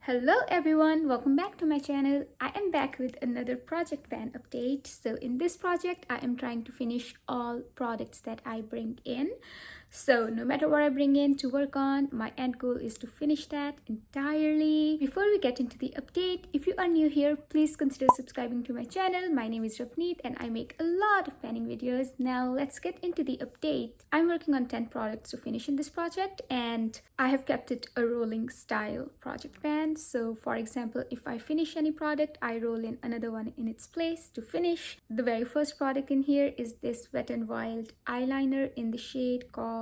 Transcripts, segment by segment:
Hello everyone, welcome back to my channel. I am back with another project pan update. So in this project, I am trying to finish all products that I bring in. So no matter what I bring in to work on, my end goal is to finish that entirely. Before we get into the update, if you are new here, please consider subscribing to my channel. My name is Ravneet and I make a lot of panning videos. Now let's get into the update. I'm working on 10 products to finish in this project and I have kept it a rolling style project pan. So for example, if I finish any product, I roll in another one in its place to finish. The very first product in here is this Wet n Wild eyeliner in the shade called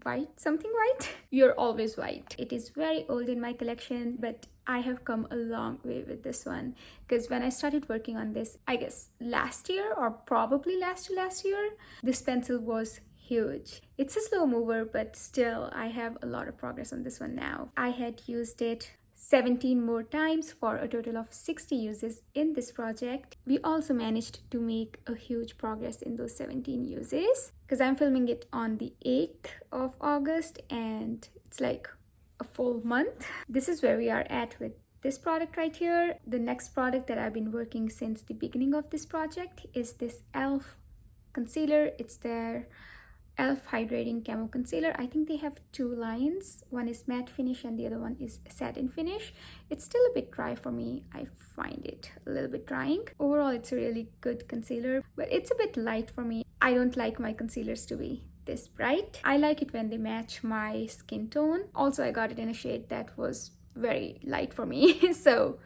white, something white. You're always white. It is very old in my collection, but I have come a long way with this one because when I started working on this, I guess last year or probably last year, this pencil was huge. It's a slow mover, but still I have a lot of progress on this one now. I had used it 17 more times for a total of 60 uses in this project. We also managed to make a huge progress in those 17 uses because I'm filming it on the 8th of August and it's like a full month. This is where we are at with this product right here. The next product that I've been working since the beginning of this project is this e.l.f. concealer. It's their e.l.f. Hydrating Camo Concealer. I think they have two lines. One is matte finish and the other one is satin finish. It's still a bit dry for me. I find it a little bit drying. Overall, it's a really good concealer, but it's a bit light for me. I don't like my concealers to be this bright. I like it when they match my skin tone. Also, I got it in a shade that was very light for me. So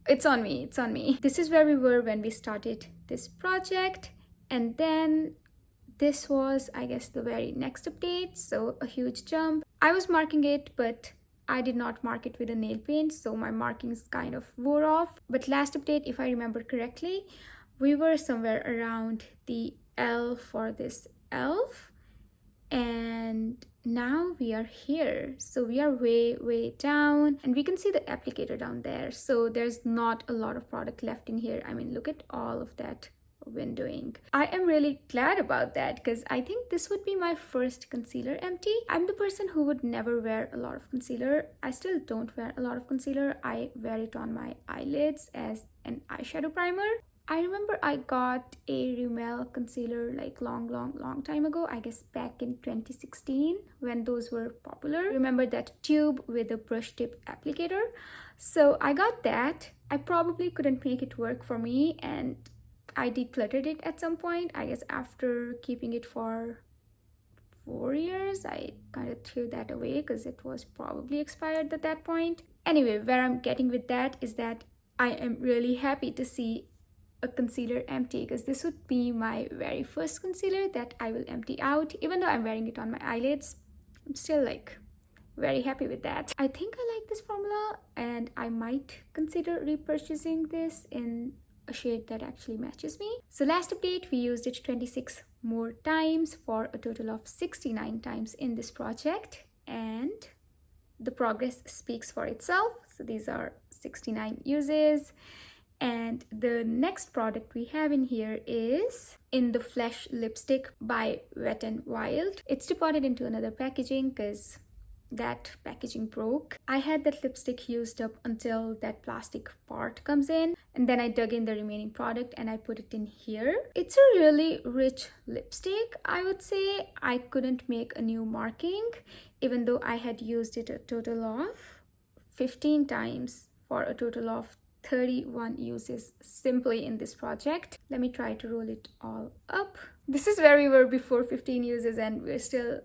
it's on me. This is where we were when we started this project. And then this was, I guess, the very next update, so a huge jump. I was marking it, but I did not mark it with a nail paint, so my markings kind of wore off. But last update, if I remember correctly, we were somewhere around the L for this e.l.f. and now we are here. So we are way down and we can see the applicator down there. So there's not a lot of product left in here. I mean, look at all of that windowing. I am really glad about that because I think this would be my first concealer empty. I'm the person who would never wear a lot of concealer. I still don't wear a lot of concealer. I wear it on my eyelids as an eyeshadow primer. I remember I got a Rimmel concealer like long time ago, I guess back in 2016 when those were popular. Remember that tube with a brush tip applicator? So I got that. I probably couldn't make it work for me and I decluttered it at some point. I guess after keeping it for 4 years, I kind of threw that away because it was probably expired at that point. Anyway, where I'm getting with that is that I am really happy to see a concealer empty because this would be my very first concealer that I will empty out. Even though I'm wearing it on my eyelids, I'm still like very happy with that. I think I like this formula and I might consider repurchasing this in a shade that actually matches me. So last update, we used it 26 more times for a total of 69 times in this project and the progress speaks for itself. So these are 69 uses. And the next product we have in here is In the Flesh lipstick by Wet n Wild. It's departed into another packaging because that packaging broke. I had that lipstick used up until that plastic part comes in and then I dug in the remaining product and I put it in here. It's a really rich lipstick, I would say. I couldn't make a new marking even though I had used it a total of 15 times for a total of 31 uses simply in this project. Let me try to roll it all up. This is where we were before 15 uses and we're still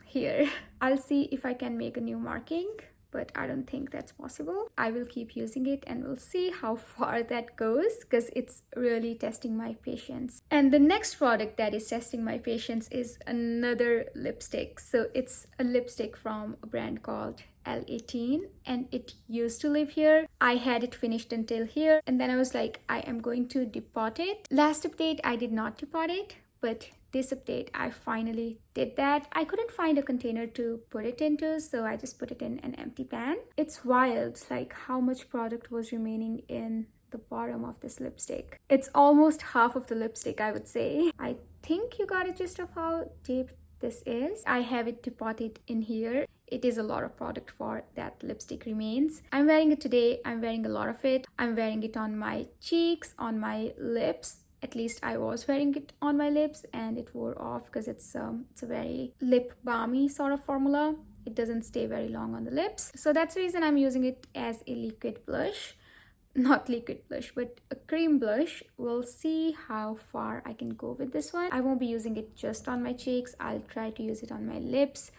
here. I'll see if I can make a new marking, but I don't think that's possible. I will keep using it and we'll see how far that goes because it's really testing my patience. And the next product that is testing my patience is another lipstick. So it's a lipstick from a brand called L18 and it used to live here. I had it finished until here and then I was like, I am going to depot it. Last update, I did not depot it, but this update, I finally did that. I couldn't find a container to put it into, so I just put it in an empty pan. It's wild, like how much product was remaining in the bottom of this lipstick. It's almost half of the lipstick, I would say. I think you got a gist of how deep this is. I have it depotted in here. It is a lot of product for that lipstick remains. I'm wearing it today. I'm wearing a lot of it. I'm wearing it on my cheeks, on my lips. At least I was wearing it on my lips and it wore off because it's a very lip balmy sort of formula. It doesn't stay very long on the lips. So that's the reason I'm using it as a liquid blush. Not liquid blush, but a cream blush. We'll see how far I can go with this one. I won't be using it just on my cheeks. I'll try to use it on my lips,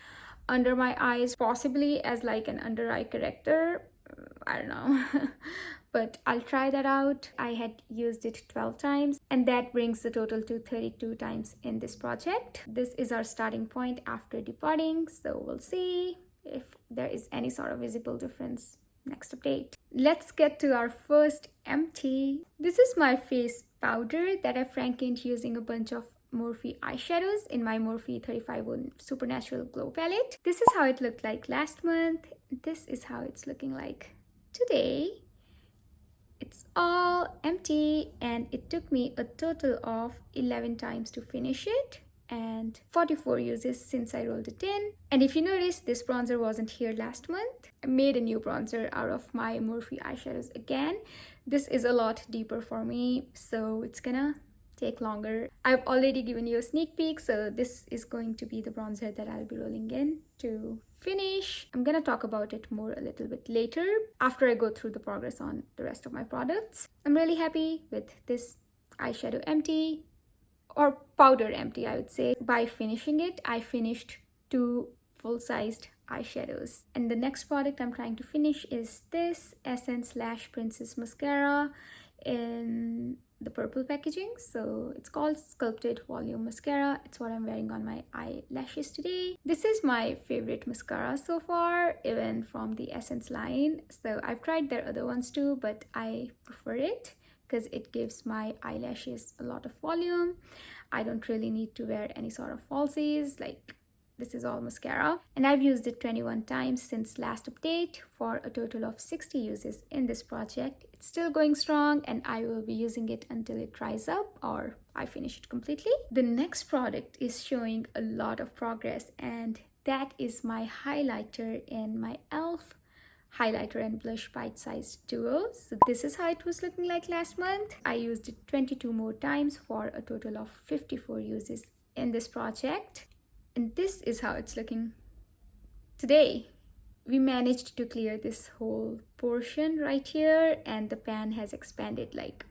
under my eyes, possibly as like an under eye corrector. I don't know. But I'll try that out. I had used it 12 times and that brings the total to 32 times in this project. This is our starting point after depotting, so we'll see if there is any sort of visible difference next update. Let's get to our first empty. This is my face powder that I frankened using a bunch of Morphe eyeshadows in my Morphe 35 Supernatural Glow palette. This is how it looked like last month. This is how it's looking like today. It's all empty and it took me a total of 11 times to finish it and 44 uses since I rolled it in. And if you notice, this bronzer wasn't here last month. I made a new bronzer out of my Morphe eyeshadows again. This is a lot deeper for me, so it's gonna take longer. I've already given you a sneak peek, so this is going to be the bronzer that I'll be rolling in to finish. I'm gonna talk about it more a little bit later after I go through the progress on the rest of my products. I'm really happy with this eyeshadow empty, or powder empty I would say. By finishing it, I finished 2 full-sized eyeshadows. And the next product I'm trying to finish is this Essence Lash Princess Mascara in the purple packaging. So it's called Sculpted Volume Mascara. It's what I'm wearing on my eyelashes today. This is my favorite mascara so far, even from the Essence line. So I've tried their other ones too, but I prefer it because it gives my eyelashes a lot of volume. I don't really need to wear any sort of falsies. Like, this is all mascara, and I've used it 21 times since last update for a total of 60 uses in this project. It's still going strong and I will be using it until it dries up or I finish it completely. The next product is showing a lot of progress, and that is my highlighter in my e.l.f. highlighter and blush bite-sized duo. So this is how it was looking like last month. I used it 22 more times for a total of 54 uses in this project. And this is how it's looking today. We managed to clear this whole portion right here and the pan has expanded like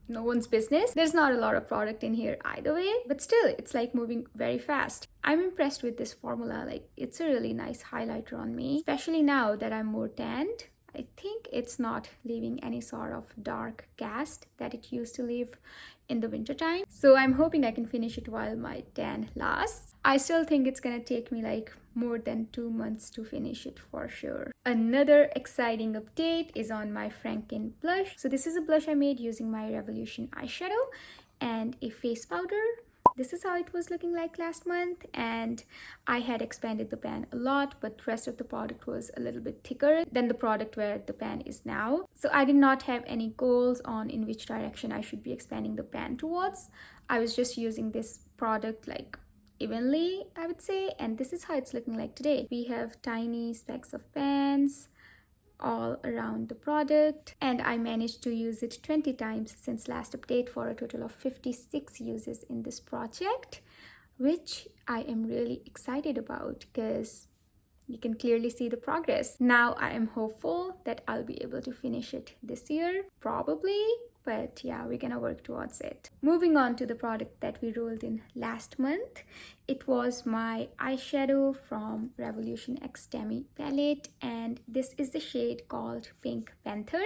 no one's business. There's not a lot of product in here either way, but still it's like moving very fast. I'm impressed with this formula. Like, it's a really nice highlighter on me, especially now that I'm more tanned. I think it's not leaving any sort of dark cast that it used to leave in the winter time. So I'm hoping I can finish it while my tan lasts. I still think it's gonna take me like more than 2 months to finish it for sure. Another exciting update is on my Franken blush. So this is a blush I made using my Revolution eyeshadow and a face powder. This is how it was looking like last month, and I had expanded the pan a lot, but the rest of the product was a little bit thicker than the product where the pan is now. So I did not have any goals on in which direction I should be expanding the pan towards. I was just using this product like evenly, I would say, and this is how it's looking like today. We have tiny specks of pans all around the product, and I managed to use it 20 times since last update for a total of 56 uses in this project, which I am really excited about because you can clearly see the progress. Now I am hopeful that I'll be able to finish it this year, probably, but yeah, we're gonna work towards it. Moving on to the product that we rolled in last month, it was my eyeshadow from Revolution X Demi palette, and this is the shade called Pink Panther,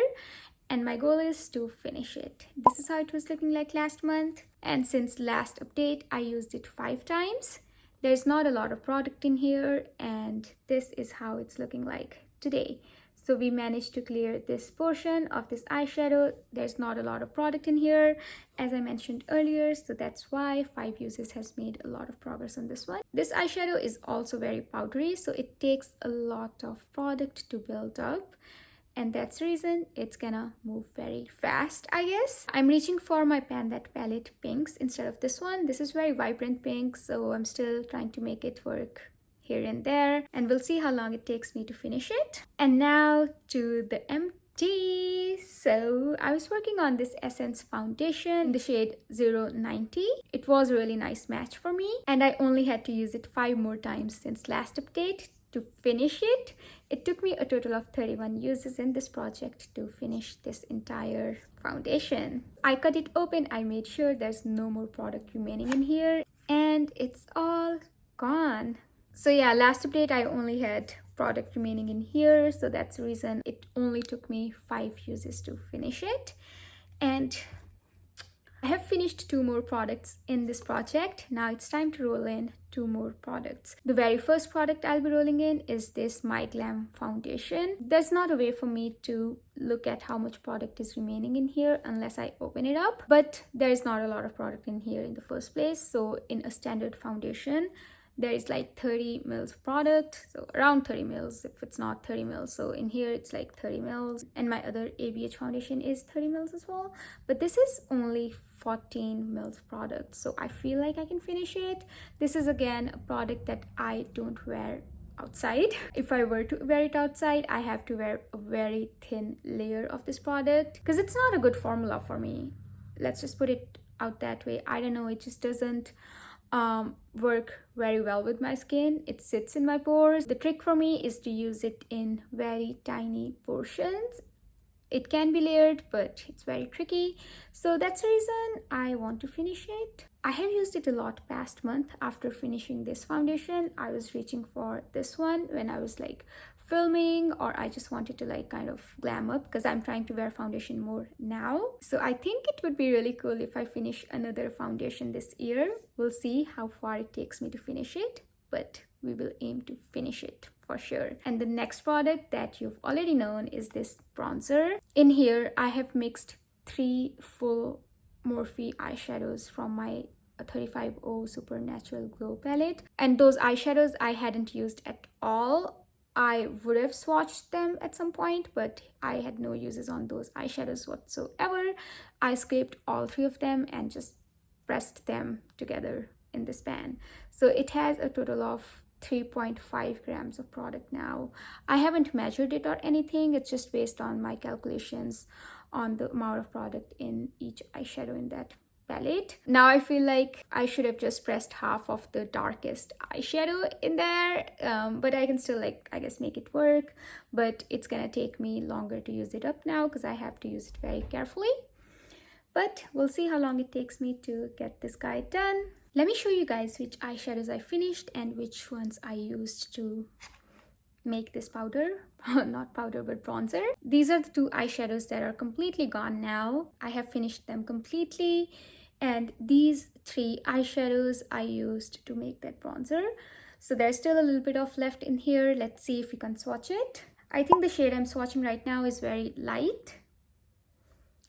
and my goal is to finish it. This is how it was looking like last month, and since last update I used it 5 times. There's not a lot of product in here, and this is how it's looking like today. So we managed to clear this portion of this eyeshadow. There's not a lot of product in here, as I mentioned earlier, so that's why 5 uses has made a lot of progress on this one. This eyeshadow is also very powdery, so it takes a lot of product to build up, and that's the reason it's gonna move very fast, I guess. I'm reaching for my Panther palette pinks instead of this one. This is very vibrant pink, so I'm still trying to make it work here and there, and we'll see how long it takes me to finish it. And now to the Empties. So I was working on this Essence foundation in the shade 090. It was a really nice match for me, and I only had to use it 5 more times since last update to finish it. It took me a total of 31 uses in this project to finish this entire foundation. I cut it open, I made sure there's no more product remaining in here, and it's all gone. So yeah, last update I only had product remaining in here, so that's the reason it only took me 5 uses to finish it. And I have finished 2 more products in this project. Now it's time to roll in 2 more products. The very first product I'll be rolling in is this My Glam foundation. There's not a way for me to look at how much product is remaining in here unless I open it up, but there's not a lot of product in here in the first place. So in a standard foundation, there is like 30 mils of product, so around 30 mils if it's not 30 mils. So in here it's like 30 mils, and my other ABH foundation is 30 mils as well, but this is only 14 mils product, so I feel like I can finish it. This is again a product that I don't wear outside. If I were to wear it outside, I have to wear a very thin layer of this product because it's not a good formula for me. Let's just put it out that way. I don't know, it just doesn't work very well with my skin. It sits in my pores. The trick for me is to use it in very tiny portions. It can be layered, but it's very tricky. So that's the reason I want to finish it. I have used it a lot past month. After finishing this foundation, I was reaching for this one when I was like filming, or I just wanted to like kind of glam up because I'm trying to wear foundation more now. So I think it would be really cool if I finish another foundation this year. We'll see how far it takes me to finish it, but we will aim to finish it for sure. And the next product that you've already known is this bronzer. In here I have mixed 3 full Morphe eyeshadows from my 35O Supernatural Glow palette, and those eyeshadows I hadn't used at all. I would have swatched them at some point, but I had no uses on those eyeshadows whatsoever. I scraped all 3 of them and just pressed them together in this pan. So it has a total of 3.5 grams of product now. I haven't measured it or anything. It's just based on my calculations on the amount of product in each eyeshadow in that palette. Now I feel like I should have just pressed half of the darkest eyeshadow in there, but I can still like, I guess, make it work. But it's gonna take me longer to use it up now because I have to use it very carefully. But we'll see how long it takes me to get this guy done. Let me show you guys which eyeshadows I finished and which ones I used to make this powder. Not powder, but bronzer. These are the 2 eyeshadows that are completely gone now. I have finished them completely. And these 3 eyeshadows I used to make that bronzer. So there's still a little bit of left in here. Let's see if we can swatch it. I think the shade I'm swatching right now is very light.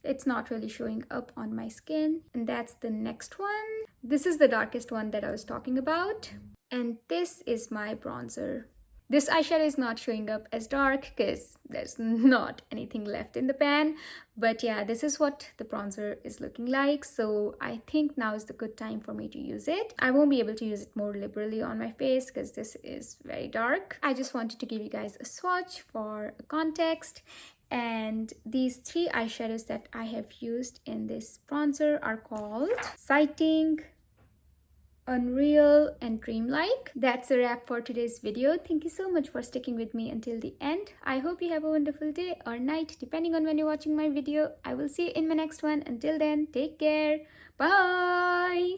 It's not really showing up on my skin. And that's the next one. This is the darkest one that I was talking about. And this is my bronzer. This eyeshadow is not showing up as dark because there's not anything left in the pan. But yeah, this is what the bronzer is looking like. So I think now is the good time for me to use it. I won't be able to use it more liberally on my face because this is very dark. I just wanted to give you guys a swatch for context. And these 3 eyeshadows that I have used in this bronzer are called Sighting, Unreal, and Dreamlike. That's a wrap for today's video. Thank you so much for sticking with me until the end. I hope you have a wonderful day or night depending on when you're watching my video. I will see you in my next one. Until then, take care. Bye.